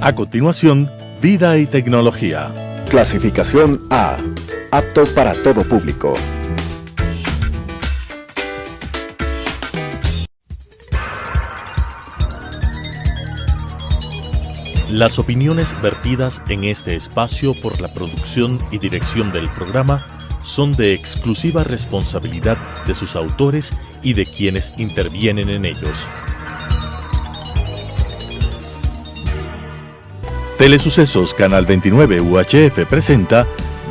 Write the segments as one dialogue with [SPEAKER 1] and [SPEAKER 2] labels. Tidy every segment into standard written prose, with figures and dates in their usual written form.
[SPEAKER 1] A continuación, Vida y Tecnología.
[SPEAKER 2] Clasificación A. Apto para todo público.
[SPEAKER 1] Las opiniones vertidas en este espacio por la producción y dirección del programa son de exclusiva responsabilidad de sus autores y de quienes intervienen en ellos. Telesucesos Canal 29 UHF presenta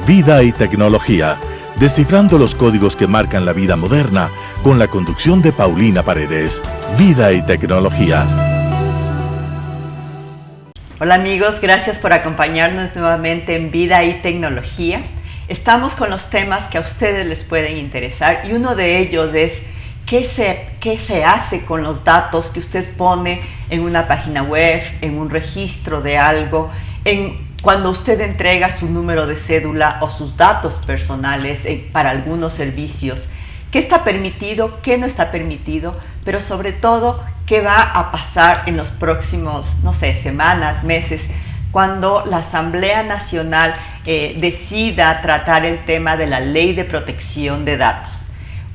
[SPEAKER 1] Vida y Tecnología, descifrando los códigos que marcan la vida moderna, con la conducción de Paulina Paredes. Vida y Tecnología.
[SPEAKER 3] Hola amigos, gracias por acompañarnos nuevamente en Vida y Tecnología. Estamos con los temas que a ustedes les pueden interesar y uno de ellos es ¿qué se hace con los datos que usted pone en una página web, en un registro de algo, cuando usted entrega su número de cédula o sus datos personales para algunos servicios? ¿Qué está permitido? ¿Qué no está permitido? Pero sobre todo, ¿qué va a pasar en los próximos, semanas, meses, cuando la Asamblea Nacional decida tratar el tema de la Ley de Protección de Datos?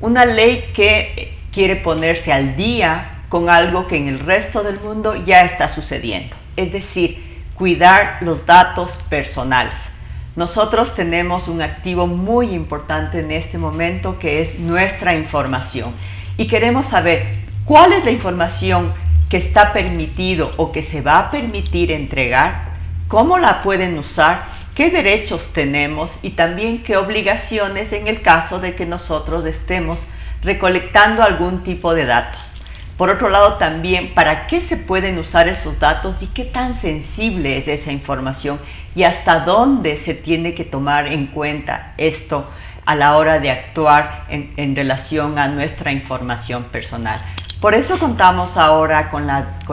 [SPEAKER 3] Una ley que quiere ponerse al día con algo que en el resto del mundo ya está sucediendo, es decir, cuidar los datos personales. Nosotros tenemos un activo muy importante en este momento que es nuestra información y queremos saber cuál es la información que está permitido o que se va a permitir entregar, cómo la pueden usar, qué derechos tenemos y también qué obligaciones en el caso de que nosotros estemos recolectando algún tipo de datos. Por otro lado también, ¿para qué se pueden usar esos datos y qué tan sensible es esa información y hasta dónde se tiene que tomar en cuenta esto a la hora de actuar en relación a nuestra información personal? Por eso contamos ahora con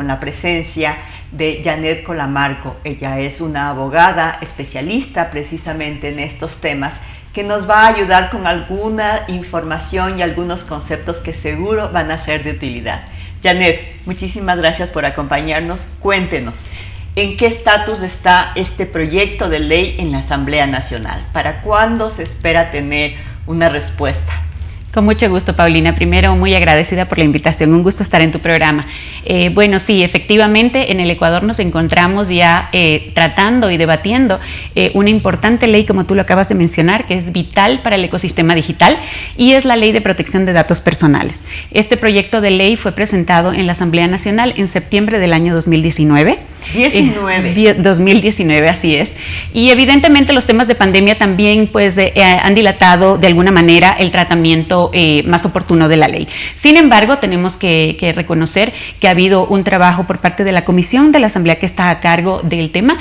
[SPEAKER 3] la presencia de Janet Colamarco. Ella es una abogada especialista precisamente en estos temas que nos va a ayudar con alguna información y algunos conceptos que seguro van a ser de utilidad. Janet, muchísimas gracias por acompañarnos. Cuéntenos, ¿en qué estatus está este proyecto de ley en la Asamblea Nacional? ¿Para cuándo se espera tener una respuesta?
[SPEAKER 4] Con mucho gusto, Paulina. Primero, muy agradecida por la invitación. Un gusto estar en tu programa. Bueno, sí, efectivamente, en el Ecuador nos encontramos ya tratando y debatiendo una importante ley, como tú lo acabas de mencionar, que es vital para el ecosistema digital, y es la Ley de Protección de Datos Personales. Este proyecto de ley fue presentado en la Asamblea Nacional en septiembre del año 2019. 2019, así es. Y evidentemente los temas de pandemia también han dilatado de alguna manera el tratamiento más oportuno de la ley. Sin embargo, tenemos que reconocer que ha habido un trabajo por parte de la Comisión de la Asamblea que está a cargo del tema,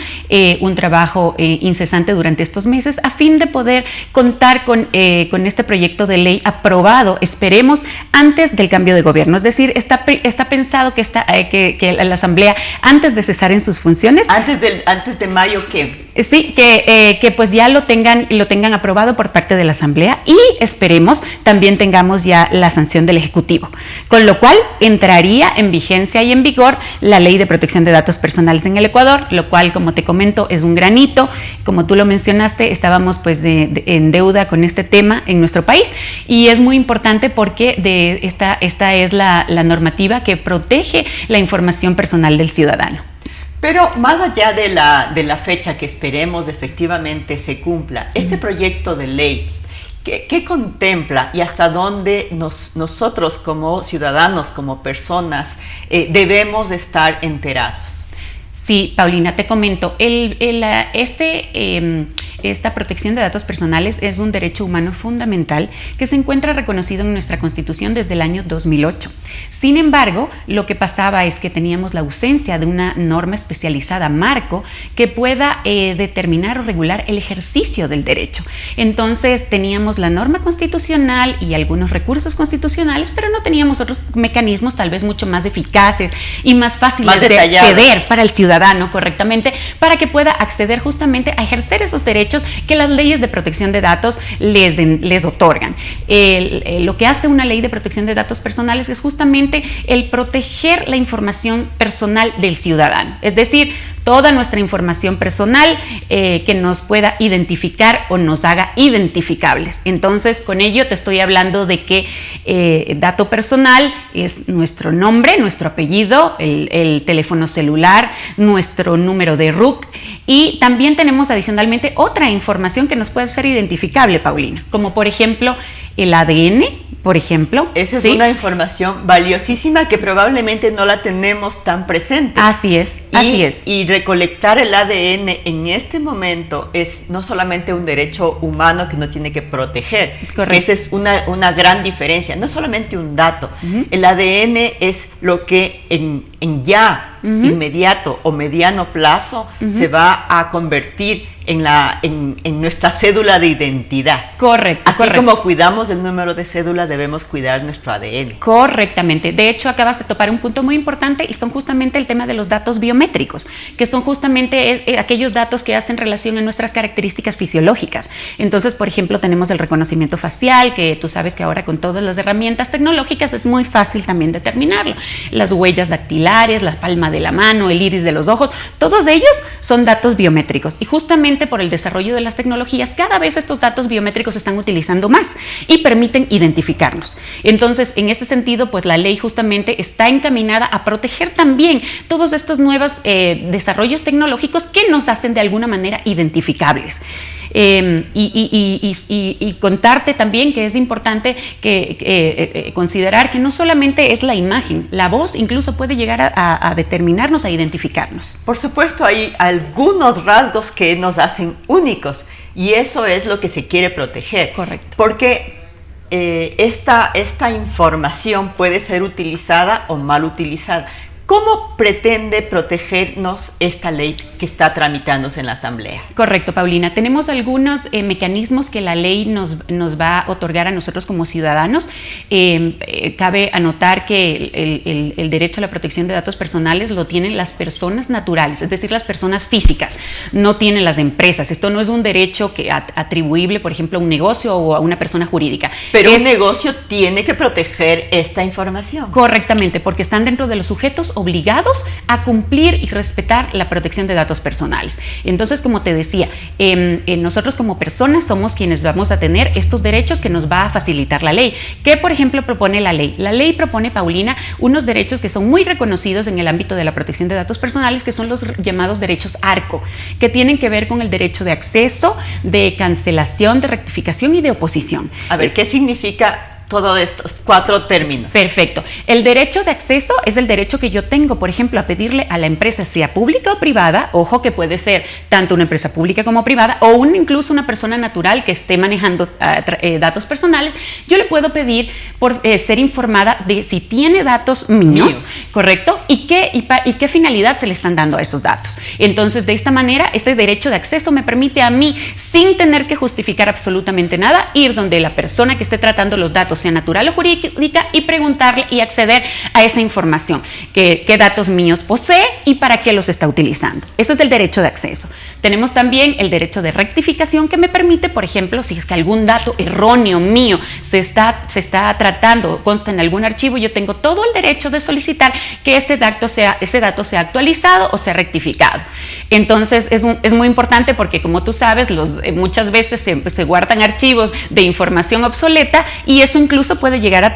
[SPEAKER 4] un trabajo incesante durante estos meses a fin de poder contar con este proyecto de ley aprobado, esperemos, antes del cambio de gobierno. Es decir, está pensado que la Asamblea, antes de cesar en sus funciones.
[SPEAKER 3] ¿Antes de mayo qué?
[SPEAKER 4] Sí, que pues ya lo tengan aprobado por parte de la Asamblea y esperemos también tengamos ya la sanción del Ejecutivo, con lo cual entraría en vigencia y en vigor la Ley de Protección de Datos Personales en el Ecuador, lo cual, como te comento, es un gran hito. Como tú lo mencionaste, estábamos en deuda con este tema en nuestro país y es muy importante porque esta es la normativa que protege la información personal del ciudadano.
[SPEAKER 3] Pero más allá de la fecha que esperemos efectivamente se cumpla, este proyecto de ley, ¿qué contempla y hasta dónde nosotros como ciudadanos, como personas, debemos estar enterados?
[SPEAKER 4] Sí, Paulina, te comento, esta protección de datos personales es un derecho humano fundamental que se encuentra reconocido en nuestra Constitución desde el año 2008. Sin embargo, lo que pasaba es que teníamos la ausencia de una norma especializada marco que pueda determinar o regular el ejercicio del derecho. Entonces, teníamos la norma constitucional y algunos recursos constitucionales, pero no teníamos otros mecanismos tal vez mucho más eficaces y más fáciles de acceder para el ciudadano correctamente, para que pueda acceder justamente a ejercer esos derechos que las leyes de protección de datos les otorgan. Lo que hace una ley de protección de datos personales es justamente el proteger la información personal del ciudadano. Es decir, toda nuestra información personal que nos pueda identificar o nos haga identificables. Entonces, con ello te estoy hablando de que dato personal es nuestro nombre, nuestro apellido, el teléfono celular, nuestro número de RUC, y también tenemos adicionalmente otra información que nos puede ser identificable, Paulina, como por ejemplo el ADN, por ejemplo.
[SPEAKER 3] Esa es
[SPEAKER 4] ¿sí?
[SPEAKER 3] una información valiosísima que probablemente no la tenemos tan presente.
[SPEAKER 4] Así es, así es.
[SPEAKER 3] Y recolectar el ADN en este momento es no solamente un derecho humano que uno tiene que proteger.
[SPEAKER 4] Correcto.
[SPEAKER 3] Esa es una gran diferencia, no solamente un dato. El ADN es lo que en ya inmediato o mediano plazo se va a convertir en nuestra cédula de identidad.
[SPEAKER 4] Correcto.
[SPEAKER 3] Así
[SPEAKER 4] correcto.
[SPEAKER 3] como cuidamos el número de cédula, debemos cuidar nuestro ADN.
[SPEAKER 4] Correctamente. De hecho, acabas de topar un punto muy importante y son justamente el tema de los datos biométricos, que son justamente aquellos datos que hacen relación a nuestras características fisiológicas. Entonces, por ejemplo, tenemos el reconocimiento facial, que tú sabes que ahora con todas las herramientas tecnológicas es muy fácil también determinarlo. Las huellas dactilares, la palma de la mano, el iris de los ojos, todos ellos son datos biométricos. Y justamente por el desarrollo de las tecnologías, cada vez estos datos biométricos se están utilizando más y permiten identificarnos. Entonces, en este sentido, pues la ley justamente está encaminada a proteger también todos estos nuevos desarrollos tecnológicos que nos hacen de alguna manera identificables. Y contarte también que es importante considerar que no solamente es la imagen, la voz incluso puede llegar a determinarnos, a identificarnos.
[SPEAKER 3] Por supuesto, hay algunos rasgos que nos hacen únicos y eso es lo que se quiere proteger.
[SPEAKER 4] Correcto.
[SPEAKER 3] Porque esta información puede ser utilizada o mal utilizada. ¿Cómo pretende protegernos esta ley que está tramitándose en la Asamblea?
[SPEAKER 4] Correcto, Paulina. Tenemos algunos mecanismos que la ley nos va a otorgar a nosotros como ciudadanos. Cabe anotar que el derecho a la protección de datos personales lo tienen las personas naturales, es decir, las personas físicas, no tienen las empresas. Esto no es un derecho atribuible, por ejemplo, a un negocio o a una persona jurídica.
[SPEAKER 3] Pero un negocio tiene que proteger esta información.
[SPEAKER 4] Correctamente, porque están dentro de los sujetos obligados a cumplir y respetar la protección de datos personales. Entonces, como te decía, nosotros como personas somos quienes vamos a tener estos derechos que nos va a facilitar la ley. ¿Qué, por ejemplo, propone la ley? La ley propone, Paulina, unos derechos que son muy reconocidos en el ámbito de la protección de datos personales, que son los llamados derechos ARCO, que tienen que ver con el derecho de acceso, de cancelación, de rectificación y de oposición.
[SPEAKER 3] A ver, ¿qué significa todos estos 4 términos?
[SPEAKER 4] Perfecto. El derecho de acceso es el derecho que yo tengo, por ejemplo, a pedirle a la empresa, sea pública o privada, ojo que puede ser tanto una empresa pública como privada, o incluso una persona natural que esté manejando datos personales, yo le puedo pedir por ser informada de si tiene datos míos, ¿correcto? Y qué finalidad se le están dando a esos datos. Entonces, de esta manera, este derecho de acceso me permite a mí, sin tener que justificar absolutamente nada, ir donde la persona que esté tratando los datos, sea natural o jurídica, y preguntarle y acceder a esa información, qué datos míos posee y para qué los está utilizando. Eso es el derecho de acceso. Tenemos también el derecho de rectificación, que me permite, por ejemplo, si es que algún dato erróneo mío se está tratando, consta en algún archivo, yo tengo todo el derecho de solicitar que ese dato sea actualizado o sea rectificado. Entonces, es muy importante porque, como tú sabes, muchas veces se guardan archivos de información obsoleta y eso incluso puede llegar a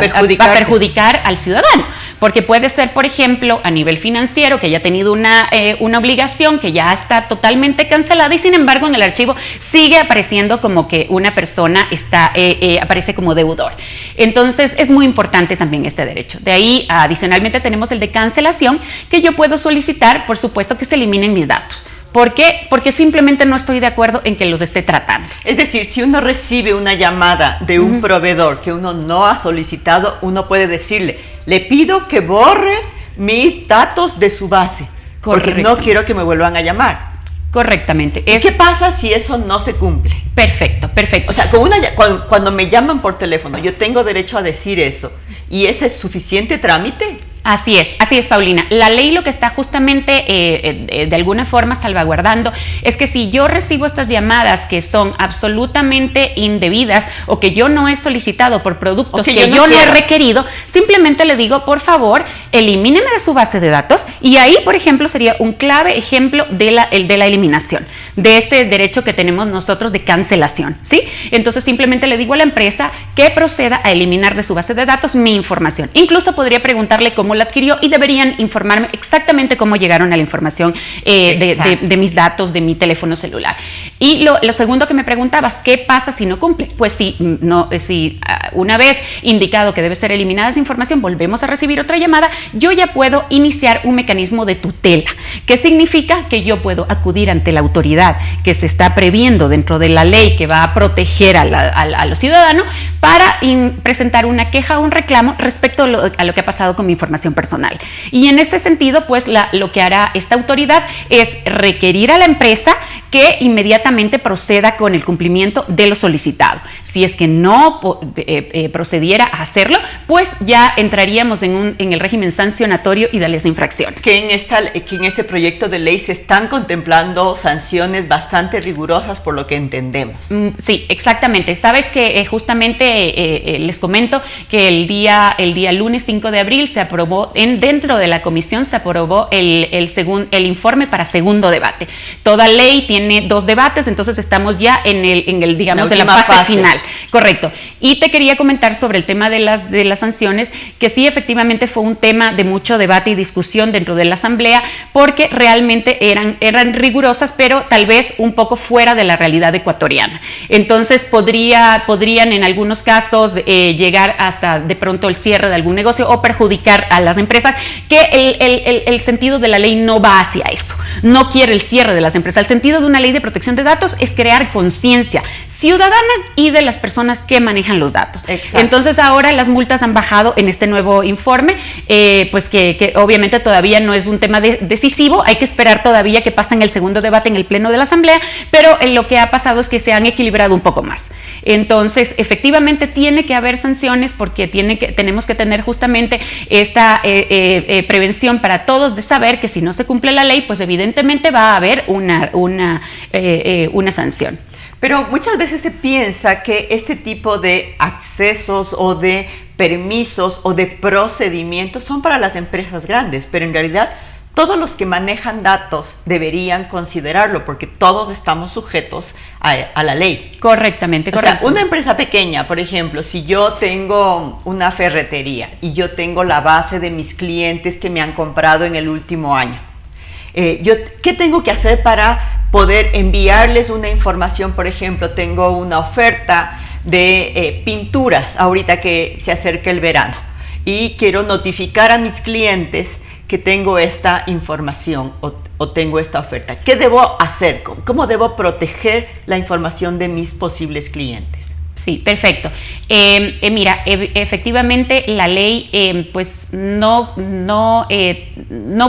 [SPEAKER 4] perjudicar al ciudadano, porque puede ser, por ejemplo, a nivel financiero, que haya tenido una obligación que ya está totalmente cancelada y sin embargo en el archivo sigue apareciendo como que una persona aparece como deudor. Entonces es muy importante también este derecho. De ahí, adicionalmente, tenemos el de cancelación, que yo puedo solicitar, por supuesto, que se eliminen mis datos. ¿Por qué? Porque simplemente no estoy de acuerdo en que los esté tratando.
[SPEAKER 3] Es decir, si uno recibe una llamada de un proveedor que uno no ha solicitado, uno puede decirle, le pido que borre mis datos de su base, porque no quiero que me vuelvan a llamar.
[SPEAKER 4] Correctamente.
[SPEAKER 3] ¿Y qué pasa si eso no se cumple?
[SPEAKER 4] Perfecto.
[SPEAKER 3] O sea, cuando me llaman por teléfono, yo tengo derecho a decir eso. ¿Y ese es suficiente trámite?
[SPEAKER 4] Así es, Paulina. La ley lo que está justamente de alguna forma salvaguardando es que si yo recibo estas llamadas que son absolutamente indebidas o que yo no he solicitado por productos que yo no he requerido, simplemente le digo, por favor, elimíneme de su base de datos, y ahí, por ejemplo, sería un clave ejemplo de la eliminación de este derecho que tenemos nosotros de cancelación, ¿sí? Entonces simplemente le digo a la empresa que proceda a eliminar de su base de datos mi información. Incluso podría preguntarle cómo la adquirió y deberían informarme exactamente cómo llegaron a la información de mis datos, de mi teléfono celular. Y lo segundo que me preguntabas, ¿qué pasa si no cumple? Pues si una vez indicado que debe ser eliminada esa información, volvemos a recibir otra llamada, yo ya puedo iniciar un mecanismo de tutela. ¿Qué significa? Que yo puedo acudir ante la autoridad que se está previendo dentro de la ley que va a proteger a los ciudadanos para presentar una queja o un reclamo respecto a lo que ha pasado con mi información personal. Y en ese sentido, pues lo que hará esta autoridad es requerir a la empresa que inmediatamente proceda con el cumplimiento de lo solicitado. Si es que no procediera a hacerlo, pues ya entraríamos en el régimen sancionatorio y de las infracciones.
[SPEAKER 3] Que en este proyecto de ley se están contemplando sanciones bastante rigurosas, por lo que entendemos.
[SPEAKER 4] Sí, exactamente. Sabes que justamente les comento que el día lunes 5 de abril se aprobó dentro de la comisión se aprobó el informe para segundo debate. Toda ley tiene 2 debates, entonces estamos ya en la fase final. Correcto. Y te quería comentar sobre el tema de las sanciones, que sí, efectivamente fue un tema de mucho debate y discusión dentro de la Asamblea, porque realmente eran rigurosas, pero tal vez un poco fuera de la realidad ecuatoriana. Entonces podrían en algunos casos llegar hasta de pronto el cierre de algún negocio o perjudicar a las empresas, que el sentido de la ley no va hacia eso, no quiere el cierre de las empresas. El sentido de una ley de protección de datos es crear conciencia ciudadana y de las personas que manejan los datos. Exacto. Entonces ahora las multas han bajado en este nuevo informe, pues que obviamente todavía no es un tema decisivo, hay que esperar todavía que pasen el segundo debate en el pleno de la Asamblea, pero lo que ha pasado es que se han equilibrado un poco más. Entonces efectivamente tiene que haber sanciones, porque tenemos que tener justamente esta prevención para todos, de saber que si no se cumple la ley, pues evidentemente va a haber una sanción.
[SPEAKER 3] Pero muchas veces se piensa que este tipo de accesos o de permisos o de procedimientos son para las empresas grandes, pero en realidad todos los que manejan datos deberían considerarlo, porque todos estamos sujetos a la ley.
[SPEAKER 4] Correctamente, correcto.
[SPEAKER 3] O sea, una empresa pequeña, por ejemplo, si yo tengo una ferretería y yo tengo la base de mis clientes que me han comprado en el último año, ¿qué tengo que hacer para poder enviarles una información? Por ejemplo, tengo una oferta de pinturas ahorita que se acerca el verano y quiero notificar a mis clientes que tengo esta información o tengo esta oferta. ¿Qué debo hacer? ¿Cómo debo proteger la información de mis posibles clientes?
[SPEAKER 4] Sí, perfecto. Mira, efectivamente la ley pues no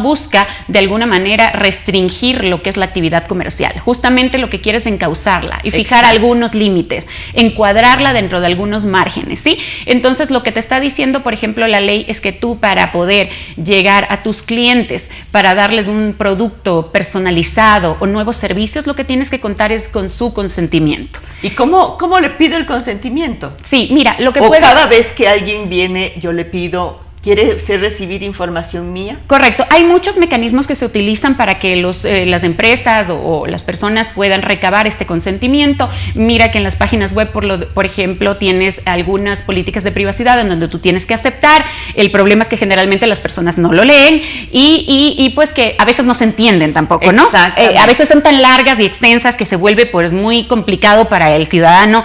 [SPEAKER 4] busca de alguna manera restringir lo que es la actividad comercial. Justamente lo que quiere es encauzarla y fijar algunos límites, encuadrarla dentro de algunos márgenes, ¿sí? Entonces lo que te está diciendo, por ejemplo, la ley es que tú, para poder llegar a tus clientes, para darles un producto personalizado o nuevos servicios, lo que tienes que contar es con su consentimiento.
[SPEAKER 3] ¿Y cómo le pido el consentimiento?
[SPEAKER 4] Sí, mira, lo que
[SPEAKER 3] cada vez que alguien viene, yo le pido, ¿quiere usted recibir información mía?
[SPEAKER 4] Correcto. Hay muchos mecanismos que se utilizan para que las empresas o las personas puedan recabar este consentimiento. Mira que en las páginas web, por ejemplo, tienes algunas políticas de privacidad en donde tú tienes que aceptar. El problema es que generalmente las personas no lo leen y pues que a veces no se entienden tampoco, ¿no? A veces son tan largas y extensas que se vuelve pues muy complicado para el ciudadano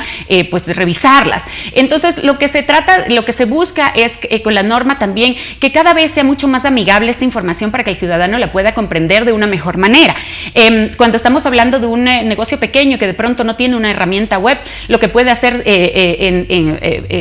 [SPEAKER 4] pues revisarlas. Entonces lo que se busca es con la norma también que cada vez sea mucho más amigable esta información para que el ciudadano la pueda comprender de una mejor manera. Cuando estamos hablando de un negocio pequeño que de pronto no tiene una herramienta web, lo que puede hacer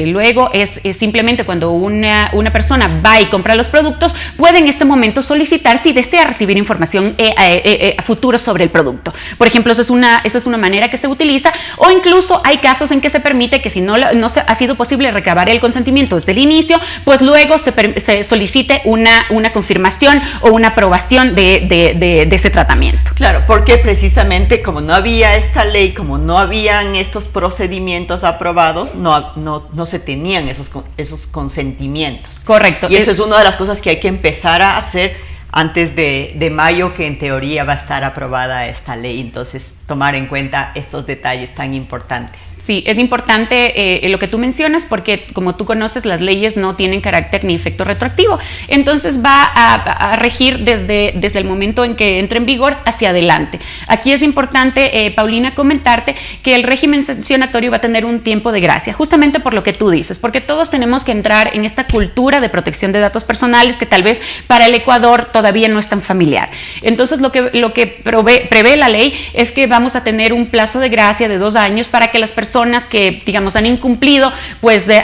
[SPEAKER 4] luego es simplemente, cuando una persona va y compra los productos, puede en este momento solicitar si desea recibir información a futuro sobre el producto. Por ejemplo, esa es una manera que se utiliza, o incluso hay casos en que se permite que si no ha sido posible recabar el consentimiento desde el inicio, pues luego se se solicite una confirmación o una aprobación de ese tratamiento.
[SPEAKER 3] Claro, porque precisamente como no había esta ley, como no habían estos procedimientos aprobados, no se tenían esos consentimientos.
[SPEAKER 4] Correcto.
[SPEAKER 3] Y eso es una de las cosas que hay que empezar a hacer antes de mayo, que en teoría va a estar aprobada esta ley. Entonces, tomar en cuenta estos detalles tan importantes.
[SPEAKER 4] Sí, es importante lo que tú mencionas, porque como tú conoces, las leyes no tienen carácter ni efecto retroactivo. Entonces va a regir desde el momento en que entre en vigor hacia adelante. Aquí es importante, Paulina, comentarte que el régimen sancionatorio va a tener un tiempo de gracia, justamente por lo que tú dices, porque todos tenemos que entrar en esta cultura de protección de datos personales que tal vez para el Ecuador todavía no es tan familiar. Entonces lo que prevé la ley es que vamos a tener un plazo de gracia de 2 años para que las personas que, digamos, han incumplido, pues se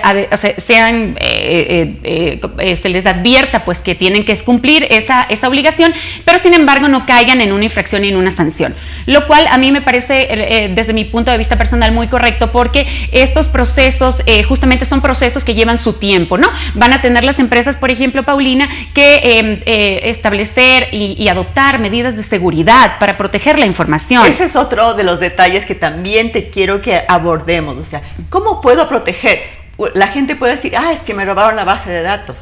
[SPEAKER 4] les advierta pues que tienen que cumplir esa obligación, pero sin embargo no caigan en una infracción y en una sanción, lo cual a mí me parece desde mi punto de vista personal muy correcto, porque estos procesos justamente son procesos que llevan su tiempo, ¿no? Van a tener las empresas, por ejemplo, Paulina, que establecer y adoptar medidas de seguridad para proteger la información.
[SPEAKER 3] Ese es otro de los detalles que también te quiero que abordemos. O sea, ¿cómo puedo proteger? La gente puede decir, es que me robaron la base de datos.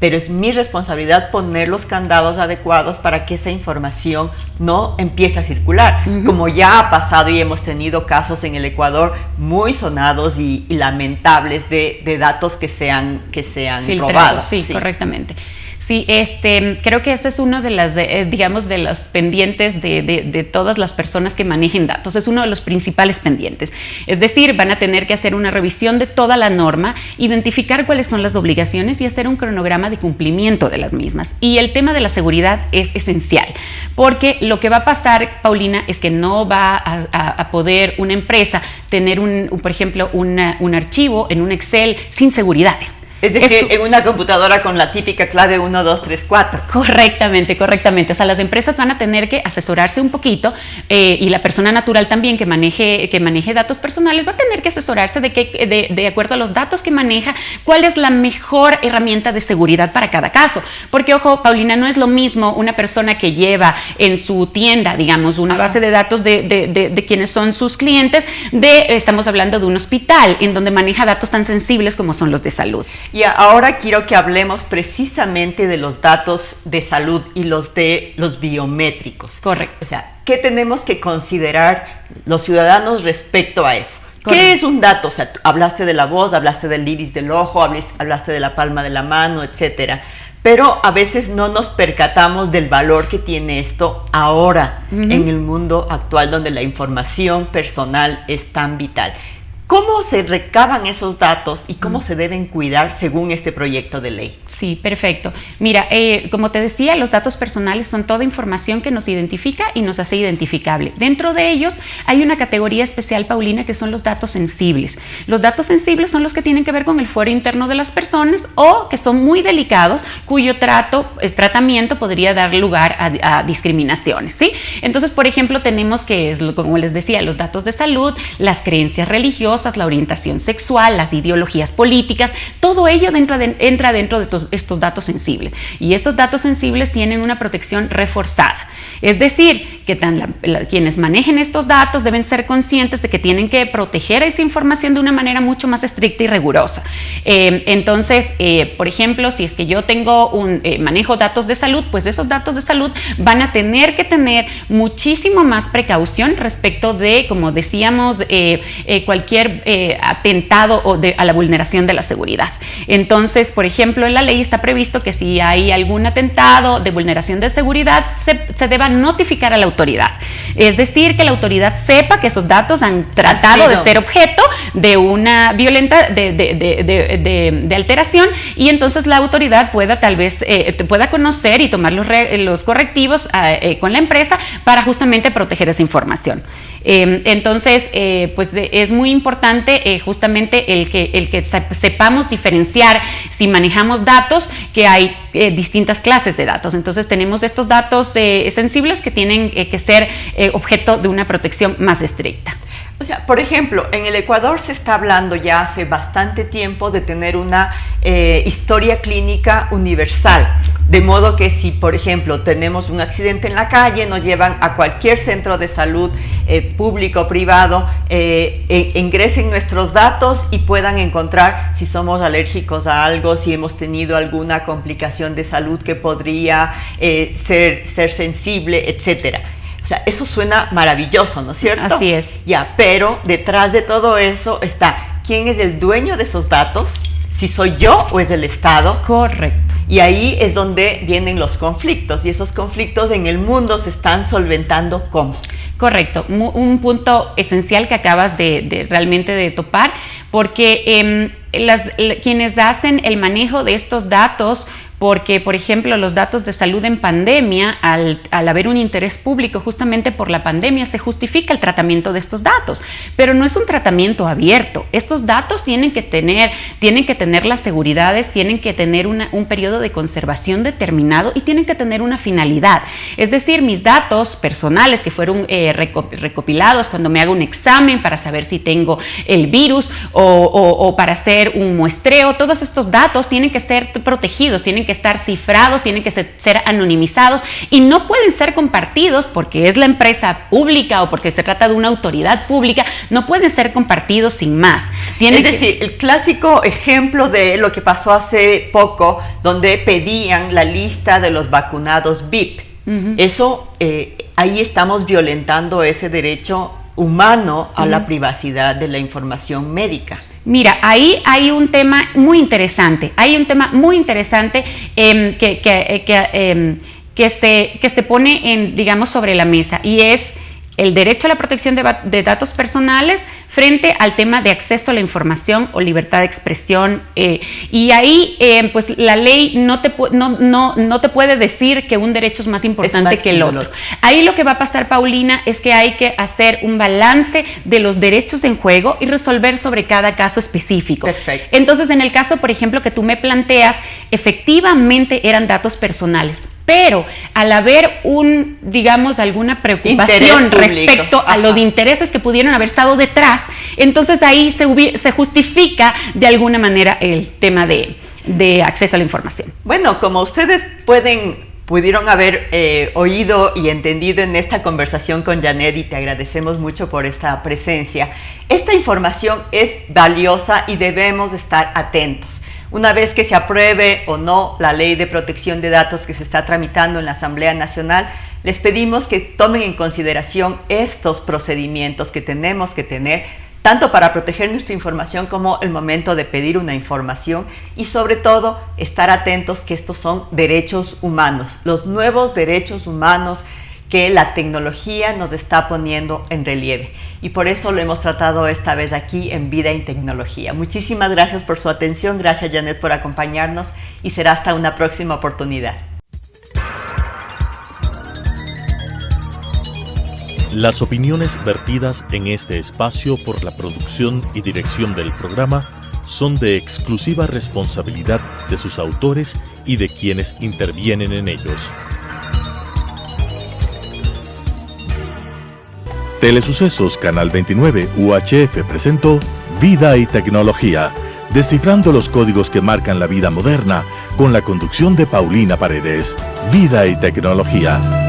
[SPEAKER 3] Pero es mi responsabilidad poner los candados adecuados para que esa información no empiece a circular. Como ya ha pasado y hemos tenido casos en el Ecuador muy sonados y lamentables de datos que se han robado.
[SPEAKER 4] Sí, correctamente. Sí, creo que este es uno de las, digamos, de los pendientes de todas las personas que manejen datos. Es uno de los principales pendientes. Es decir, van a tener que hacer una revisión de toda la norma, identificar cuáles son las obligaciones y hacer un cronograma de cumplimiento de las mismas. Y el tema de la seguridad es esencial, porque lo que va a pasar, Paulina, es que no va a poder una empresa tener, por ejemplo, un archivo en un Excel sin seguridades.
[SPEAKER 3] Es decir, en una computadora con la típica clave 1, 2, 3, 4.
[SPEAKER 4] Correctamente. O sea, las empresas van a tener que asesorarse un poquito y la persona natural también que maneje datos personales va a tener que asesorarse de acuerdo a los datos que maneja, cuál es la mejor herramienta de seguridad para cada caso. Porque, ojo, Paulina, no es lo mismo una persona que lleva en su tienda, digamos, una base de datos de quienes son sus clientes, estamos hablando de un hospital en donde maneja datos tan sensibles como son los de salud.
[SPEAKER 3] Y ahora quiero que hablemos precisamente de los datos de salud y los biométricos.
[SPEAKER 4] Correcto.
[SPEAKER 3] O sea, ¿qué tenemos que considerar los ciudadanos respecto a eso?
[SPEAKER 4] Correcto.
[SPEAKER 3] ¿Qué es un dato? O sea, hablaste de la voz, hablaste del iris del ojo, hablaste de la palma de la mano, etcétera. Pero a veces no nos percatamos del valor que tiene esto ahora en el mundo actual, donde la información personal es tan vital. ¿Cómo se recaban esos datos y cómo se deben cuidar según este proyecto de ley?
[SPEAKER 4] Sí, perfecto. Mira, como te decía, los datos personales son toda información que nos identifica y nos hace identificable. Dentro de ellos hay una categoría especial, Paulina, que son los datos sensibles. Los datos sensibles son los que tienen que ver con el fuero interno de las personas o que son muy delicados, cuyo tratamiento podría dar lugar a discriminaciones, ¿sí? Entonces, por ejemplo, tenemos como les decía, los datos de salud, las creencias religiosas, la orientación sexual, las ideologías políticas, todo ello entra dentro de estos datos sensibles. Y estos datos sensibles tienen una protección reforzada. Es decir, que quienes manejen estos datos deben ser conscientes de que tienen que proteger esa información de una manera mucho más estricta y rigurosa. Entonces, por ejemplo, si es que yo manejo datos de salud, pues esos datos de salud van a tener que tener muchísimo más precaución respecto de, como decíamos, cualquier atentado a la vulneración de la seguridad. Entonces, por ejemplo, en la ley está previsto que si hay algún atentado de vulneración de seguridad, se deba notificar a la autoridad. Es decir, que la autoridad sepa que esos datos han tratado de ser objeto de una violenta de alteración, y entonces la autoridad pueda pueda conocer y tomar los correctivos con la empresa para justamente proteger esa información. Entonces, pues es muy importante justamente el que sepamos diferenciar, si manejamos datos, que hay distintas clases de datos. Entonces tenemos estos datos sensibles que tienen que ser objeto de una protección más estricta.
[SPEAKER 3] O sea, por ejemplo, en el Ecuador se está hablando ya hace bastante tiempo de tener una historia clínica universal. De modo que si, por ejemplo, tenemos un accidente en la calle, nos llevan a cualquier centro de salud público o privado, ingresen nuestros datos y puedan encontrar si somos alérgicos a algo, si hemos tenido alguna complicación de salud que podría ser sensible, etcétera. O sea, eso suena maravilloso, ¿no es cierto?
[SPEAKER 4] Así es.
[SPEAKER 3] Ya, pero detrás de todo eso está quién es el dueño de esos datos, si soy yo o es el Estado.
[SPEAKER 4] Correcto.
[SPEAKER 3] Y ahí es donde vienen los conflictos, y esos conflictos en el mundo se están solventando ¿cómo?
[SPEAKER 4] Correcto, un punto esencial que acabas de realmente de topar, porque quienes hacen el manejo de estos datos, porque, por ejemplo, los datos de salud en pandemia, al haber un interés público justamente por la pandemia, se justifica el tratamiento de estos datos, pero no es un tratamiento abierto. Estos datos tienen que tener las seguridades, tienen que tener un periodo de conservación determinado y tienen que tener una finalidad. Es decir, mis datos personales que fueron recopilados cuando me hago un examen para saber si tengo el virus o para hacer un muestreo, todos estos datos tienen que ser protegidos, tienen que estar cifrados, tienen que ser anonimizados y no pueden ser compartidos porque es la empresa pública o porque se trata de una autoridad pública, no pueden ser compartidos sin más.
[SPEAKER 3] Es decir, el clásico ejemplo de lo que pasó hace poco, donde pedían la lista de los vacunados VIP. Eso, ahí estamos violentando ese derecho humano a la privacidad de la información médica.
[SPEAKER 4] Mira, ahí hay un tema muy interesante, que se pone digamos, sobre la mesa, y es el derecho a la protección de datos personales frente al tema de acceso a la información o libertad de expresión. Y ahí, pues, la ley no te puede decir que un derecho es más importante que el otro. Ahí lo que va a pasar, Paulina, es que hay que hacer un balance de los derechos en juego y resolver sobre cada caso específico.
[SPEAKER 3] Perfecto.
[SPEAKER 4] Entonces, en el caso, por ejemplo, que tú me planteas, efectivamente eran datos personales, pero al haber alguna preocupación respecto a los intereses que pudieron haber estado detrás, entonces ahí se justifica de alguna manera el tema de acceso a la información.
[SPEAKER 3] Bueno, como ustedes pudieron haber oído y entendido en esta conversación con Janet, y te agradecemos mucho por esta presencia, esta información es valiosa y debemos estar atentos. Una vez que se apruebe o no la ley de protección de datos que se está tramitando en la Asamblea Nacional, les pedimos que tomen en consideración estos procedimientos que tenemos que tener, tanto para proteger nuestra información como el momento de pedir una información, y sobre todo estar atentos que estos son derechos humanos, los nuevos derechos humanos que la tecnología nos está poniendo en relieve, y por eso lo hemos tratado esta vez aquí en Vida y Tecnología. Muchísimas gracias por su atención, gracias Janet por acompañarnos, y será hasta una próxima oportunidad.
[SPEAKER 1] Las opiniones vertidas en este espacio por la producción y dirección del programa son de exclusiva responsabilidad de sus autores y de quienes intervienen en ellos. Telesucesos Canal 29 UHF presentó Vida y Tecnología, descifrando los códigos que marcan la vida moderna, con la conducción de Paulina Paredes. Vida y Tecnología.